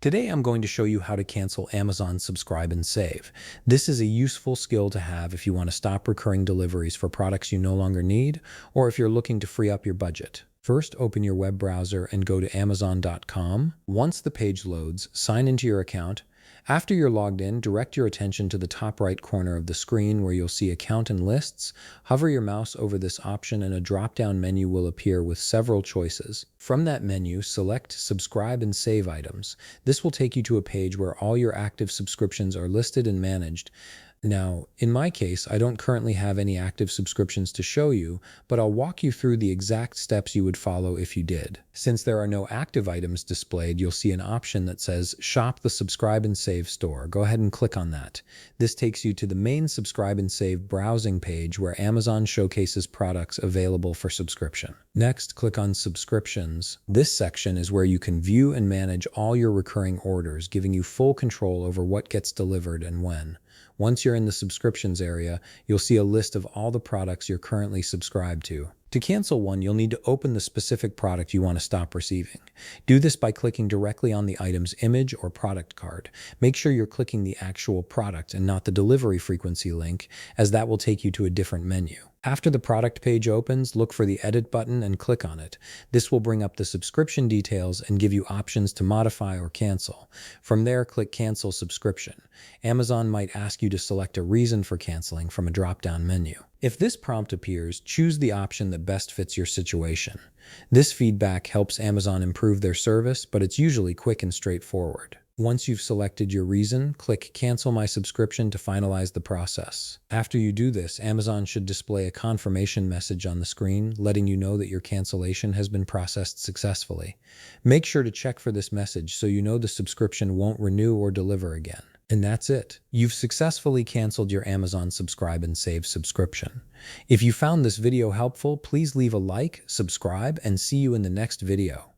Today I'm going to show you how to cancel Amazon Subscribe and Save. This is a useful skill to have if you want to stop recurring deliveries for products you no longer need, or if you're looking to free up your budget. First, open your web browser and go to Amazon.com. Once the page loads, sign into your account. After you're logged in, direct your attention to the top right corner of the screen where you'll see Account and Lists. Hover your mouse over this option and a drop-down menu will appear with several choices. From that menu, select Subscribe and Save items. This will take you to a page where all your active subscriptions are listed and managed. Now, in my case, I don't currently have any active subscriptions to show you, but I'll walk you through the exact steps you would follow if you did. Since there are no active items displayed, you'll see an option that says Shop the Subscribe and Save store. Go ahead and click on that. This takes you to the main Subscribe and Save browsing page where Amazon showcases products available for subscription. Next, click on Subscriptions. This section is where you can view and manage all your recurring orders, giving you full control over what gets delivered and when. Once you're in the subscriptions area, you'll see a list of all the products you're currently subscribed to. To cancel one, you'll need to open the specific product you want to stop receiving. Do this by clicking directly on the item's image or product card. Make sure you're clicking the actual product and not the delivery frequency link, as that will take you to a different menu. After the product page opens, look for the Edit button and click on it. This will bring up the subscription details and give you options to modify or cancel. From there, click Cancel Subscription. Amazon might ask you to select a reason for canceling from a drop-down menu. If this prompt appears, choose the option that best fits your situation. This feedback helps Amazon improve their service, but it's usually quick and straightforward. Once you've selected your reason, click Cancel My Subscription to finalize the process. After you do this, Amazon should display a confirmation message on the screen, letting you know that your cancellation has been processed successfully. Make sure to check for this message so you know the subscription won't renew or deliver again. And that's it. You've successfully canceled your Amazon Subscribe and Save subscription. If you found this video helpful, please leave a like, subscribe, and see you in the next video.